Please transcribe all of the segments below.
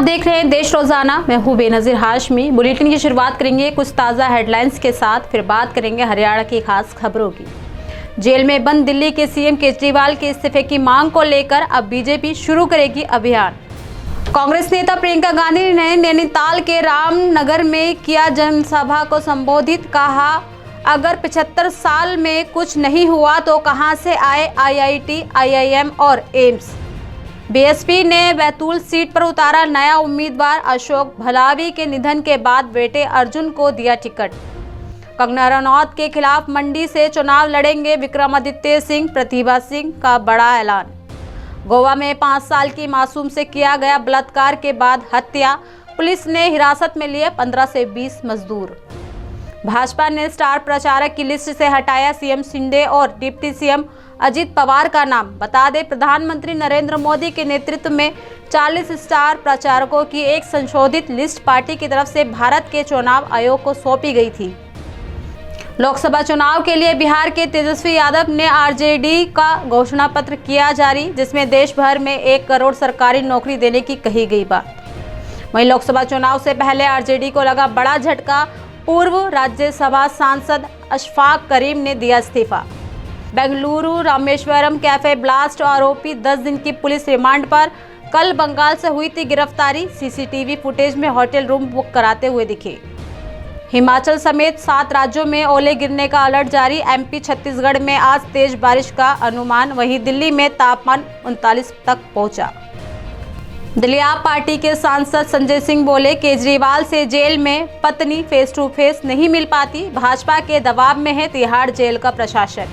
आप देख रहे हैं देश रोजाना। मैं हूं बेनजीर हाशमी। बुलेटिन की शुरुआत करेंगे कुछ ताज़ा हेडलाइंस के साथ, फिर बात करेंगे हरियाणा की खास खबरों की। जेल में बंद दिल्ली के सीएम केजरीवाल के इस्तीफे की मांग को लेकर अब बीजेपी शुरू करेगी अभियान। कांग्रेस नेता प्रियंका गांधी ने नैनीताल के रामनगर में किया जनसभा को संबोधित। कहा, अगर 75 साल में कुछ नहीं हुआ तो कहां से आए आईआईटी, आईआईएम और एम्स। बीएसपी ने बैतूल सीट पर उतारा नया उम्मीदवार। अशोक भलावी के निधन के बाद बेटे अर्जुन को दिया टिकट। कंगना रनौत के खिलाफ मंडी से चुनाव लड़ेंगे विक्रमादित्य सिंह। प्रतिभा सिंह का बड़ा ऐलान। गोवा में 5 साल की मासूम से किया गया बलात्कार के बाद हत्या। पुलिस ने हिरासत में लिए 15 से 20 मजदूर। भाजपा ने स्टार प्रचारक की लिस्ट से हटाया सीएम शिंदे और डिप्टी सीएम अजित पवार का नाम। बता दें, प्रधानमंत्री नरेंद्र मोदी के नेतृत्व में 40 स्टार प्रचारकों की एक संशोधित लिस्ट पार्टी की तरफ से भारत के चुनाव आयोग को सौंपी गई थी। लोकसभा चुनाव के लिए बिहार के तेजस्वी यादव ने आरजेडी का घोषणा पत्र किया जारी, जिसमें देश भर में 1 करोड़ सरकारी नौकरी देने की कही गई बात। वहीं लोकसभा चुनाव से पहले आरजेडी को लगा बड़ा झटका। पूर्व राज्यसभा सांसद अशफाक करीम ने दिया इस्तीफा। बेंगलुरु रामेश्वरम कैफे ब्लास्ट आरोपी 10 दिन की पुलिस रिमांड पर। कल बंगाल से हुई थी गिरफ्तारी। सीसीटीवी फुटेज में होटल रूम बुक कराते हुए दिखे। हिमाचल समेत 7 राज्यों में ओले गिरने का अलर्ट जारी। एमपी छत्तीसगढ़ में आज तेज बारिश का अनुमान। वहीं दिल्ली में तापमान 39 तक पहुंचा। दिल्ली आप पार्टी के सांसद संजय सिंह बोले, केजरीवाल से जेल में पत्नी फेस टू फेस नहीं मिल पाती। भाजपा के दबाव में है तिहाड़ जेल का प्रशासन।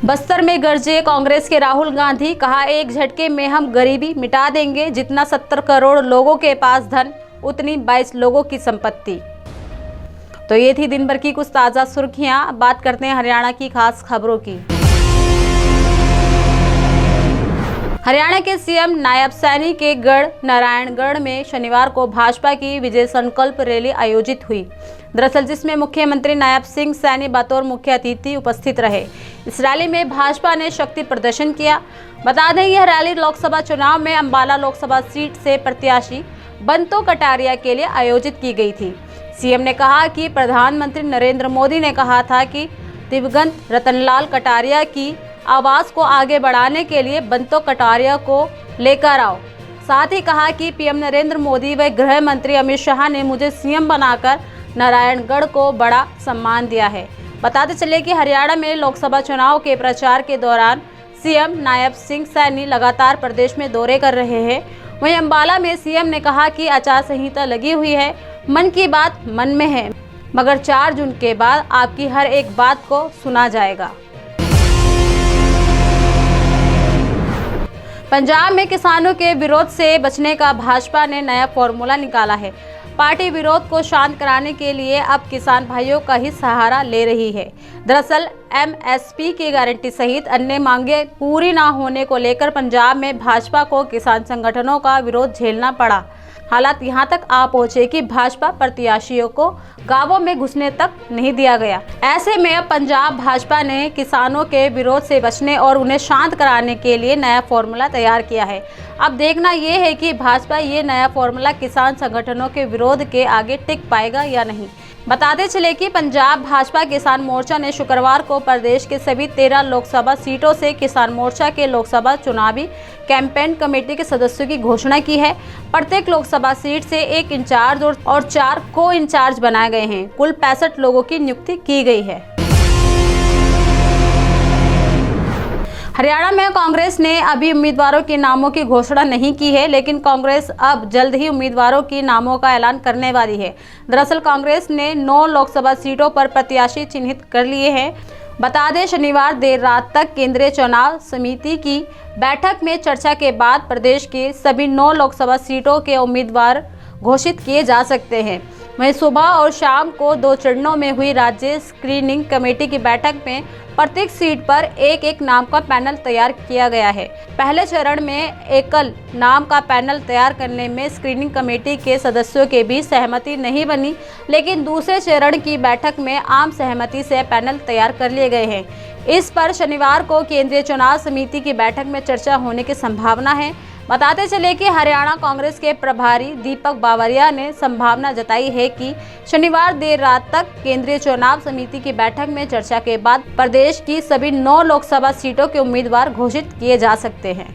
बस्तर में गरजे कांग्रेस के राहुल गांधी। कहा, एक झटके में हम गरीबी मिटा देंगे। जितना 70 करोड़ लोगों के पास धन, उतनी 22 लोगों की संपत्ति। तो ये थी दिन भर की कुछ ताज़ा सुर्खियां। अब बात करते हैं हरियाणा की खास खबरों की। हरियाणा के सीएम नायब सैनी के गढ़ नारायणगढ़ में शनिवार को भाजपा की विजय संकल्प रैली आयोजित हुई। दरअसल जिसमें मुख्यमंत्री नायब सिंह सैनी बतौर मुख्य अतिथि उपस्थित रहे। इस रैली में भाजपा ने शक्ति प्रदर्शन किया। बता दें, यह रैली लोकसभा चुनाव में अंबाला लोकसभा सीट से प्रत्याशी बंतो कटारिया के लिए आयोजित की गई थी। सीएम ने कहा कि प्रधानमंत्री नरेंद्र मोदी ने कहा था कि दिवंगत रतनलाल कटारिया की आवाज को आगे बढ़ाने के लिए बंतो कटारिया को लेकर आओ। साथ ही कहा कि पीएम नरेंद्र मोदी व गृह मंत्री अमित शाह ने मुझे सीएम बनाकर नारायणगढ़ को बड़ा सम्मान दिया है। बताते चले कि हरियाणा में लोकसभा चुनाव के प्रचार के दौरान सीएम नायब सिंह सैनी लगातार प्रदेश में दौरे कर रहे हैं। वहीं अंबाला में सीएम ने कहा कि आचार संहिता लगी हुई है, मन की बात मन में है, मगर 4 जून के बाद आपकी हर एक बात को सुना जाएगा। पंजाब में किसानों के विरोध से बचने का भाजपा ने नया फॉर्मूला निकाला है। पार्टी विरोध को शांत कराने के लिए अब किसान भाइयों का ही सहारा ले रही है। दरअसल एमएसपी की गारंटी सहित अन्य मांगे पूरी ना होने को लेकर पंजाब में भाजपा को किसान संगठनों का विरोध झेलना पड़ा। हालात यहां तक आ पहुंचे कि भाजपा प्रत्याशियों को गांवों में घुसने तक नहीं दिया गया। ऐसे में अब पंजाब भाजपा ने किसानों के विरोध से बचने और उन्हें शांत कराने के लिए नया फॉर्मूला तैयार किया है। अब देखना यह है कि भाजपा ये नया फॉर्मूला किसान संगठनों के विरोध के आगे टिक पाएगा या नहीं। बताते चले कि पंजाब भाजपा किसान मोर्चा ने शुक्रवार को प्रदेश के सभी 13 लोकसभा सीटों से किसान मोर्चा के लोकसभा चुनावी कैंपेन कमेटी के सदस्यों की घोषणा की है। प्रत्येक लोकसभा सीट से 1 इंचार्ज और 4 को इंचार्ज बनाए गए हैं। कुल 65 लोगों की नियुक्ति की गई है। हरियाणा में कांग्रेस ने अभी उम्मीदवारों के नामों की घोषणा नहीं की है, लेकिन कांग्रेस अब जल्द ही उम्मीदवारों के नामों का ऐलान करने वाली है। दरअसल कांग्रेस ने 9 लोकसभा सीटों पर प्रत्याशी चिन्हित कर लिए हैं। बता दें, शनिवार देर रात तक केंद्रीय चुनाव समिति की बैठक में चर्चा के बाद प्रदेश के सभी 9 लोकसभा सीटों के उम्मीदवार घोषित किए जा सकते हैं। वहीं सुबह और शाम को 2 चरणों में हुई राज्य स्क्रीनिंग कमेटी की बैठक में प्रत्येक सीट पर एक नाम का पैनल तैयार किया गया है। पहले चरण में एकल नाम का पैनल तैयार करने में स्क्रीनिंग कमेटी के सदस्यों के बीच सहमति नहीं बनी, लेकिन दूसरे चरण की बैठक में आम सहमति से पैनल तैयार कर लिए गए हैं। इस पर शनिवार को केंद्रीय चुनाव समिति की बैठक में चर्चा होने की संभावना है। बताते चले कि हरियाणा कांग्रेस के प्रभारी दीपक बावरिया ने संभावना जताई है कि शनिवार देर रात तक केंद्रीय चुनाव समिति की बैठक में चर्चा के बाद प्रदेश की सभी 9 लोकसभा सीटों के उम्मीदवार घोषित किए जा सकते हैं।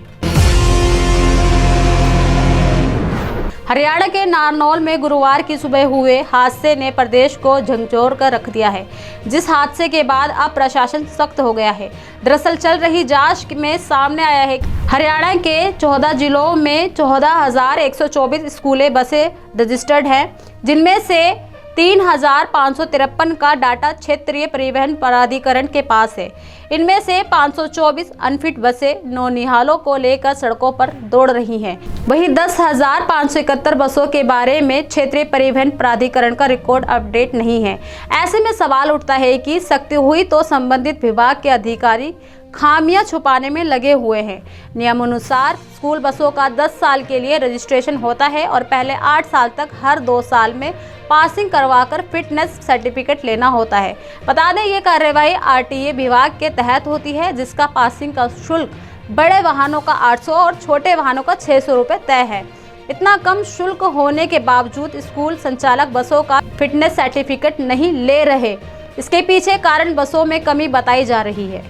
हरियाणा के नारनौल में गुरुवार की सुबह हुए हादसे ने प्रदेश को झकझोर कर रख दिया है, जिस हादसे के बाद अब प्रशासन सख्त हो गया है। दरअसल चल रही जांच में सामने आया है कि हरियाणा के 14 जिलों में 14,124 स्कूलें बसें रजिस्टर्ड हैं, जिनमें से 3,553 का डाटा क्षेत्रीय परिवहन प्राधिकरण के पास है। इनमें से 524 अनफिट बसें नौनिहालों को लेकर सड़कों पर दौड़ रही हैं। वहीं 10,571 बसों के बारे में क्षेत्रीय परिवहन प्राधिकरण का रिकॉर्ड अपडेट नहीं है। ऐसे में सवाल उठता है कि सख्ती हुई तो संबंधित विभाग के अधिकारी खामियां छुपाने में लगे हुए हैं। नियमानुसार स्कूल बसों का 10 साल के लिए रजिस्ट्रेशन होता है और पहले 8 साल तक हर 2 साल में पासिंग करवाकर फिटनेस सर्टिफिकेट लेना होता है। बता दें, ये कार्यवाही आरटीए विभाग के तहत होती है, जिसका पासिंग का शुल्क बड़े वाहनों का 800 और छोटे वाहनों का 600 रुपये तय है। इतना कम शुल्क होने के बावजूद स्कूल संचालक बसों का फिटनेस सर्टिफिकेट नहीं ले रहे। इसके पीछे कारण बसों में कमी बताई जा रही है।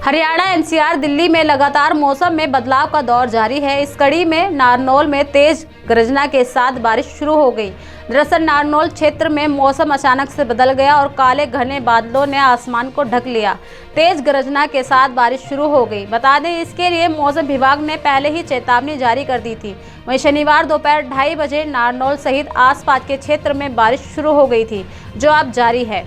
हरियाणा, एनसीआर, दिल्ली में लगातार मौसम में बदलाव का दौर जारी है। इस कड़ी में नारनौल में तेज गर्जना के साथ बारिश शुरू हो गई। दरअसल नारनौल क्षेत्र में मौसम अचानक से बदल गया और काले घने बादलों ने आसमान को ढक लिया। तेज गर्जना के साथ बारिश शुरू हो गई। बता दें, इसके लिए मौसम विभाग ने पहले ही चेतावनी जारी कर दी थी। वहीं शनिवार दोपहर 2:30 बजे नारनौल सहित आसपास के क्षेत्र में बारिश शुरू हो गई थी, जो अब जारी है।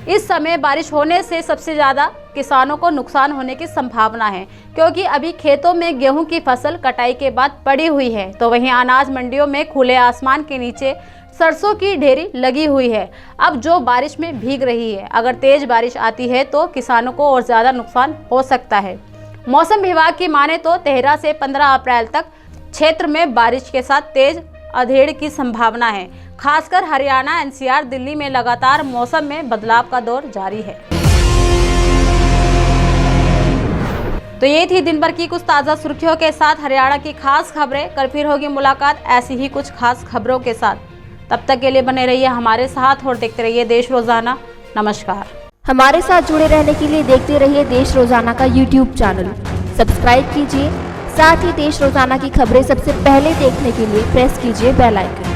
इस समय बारिश होने से सबसे ज़्यादा किसानों को नुकसान होने की संभावना है, क्योंकि अभी खेतों में गेहूं की फसल कटाई के बाद पड़ी हुई है, तो वहीं अनाज मंडियों में खुले आसमान के नीचे सरसों की ढेरी लगी हुई है। अब जो बारिश में भीग रही है, अगर तेज बारिश आती है तो किसानों को और ज़्यादा नुकसान हो सकता है। मौसम विभाग की माने तो 13 से 15 अप्रैल तक क्षेत्र में बारिश के साथ तेज अंधेड़ की संभावना है। खासकर हरियाणा, एनसीआर, दिल्ली में लगातार मौसम में बदलाव का दौर जारी है। तो ये थी दिन भर की कुछ ताज़ा सुर्खियों के साथ हरियाणा की खास खबरें। कल फिर होगी मुलाकात ऐसी ही कुछ खास खबरों के साथ। तब तक के लिए बने रहिए हमारे साथ और देखते रहिए देश रोजाना। नमस्कार। हमारे साथ जुड़े रहने के लिए देखते रहिए देश रोजाना का यूट्यूब चैनल सब्सक्राइब कीजिए। साथ ही देश रोजाना की खबरें सबसे पहले देखने के लिए प्रेस कीजिए बेल आइकन।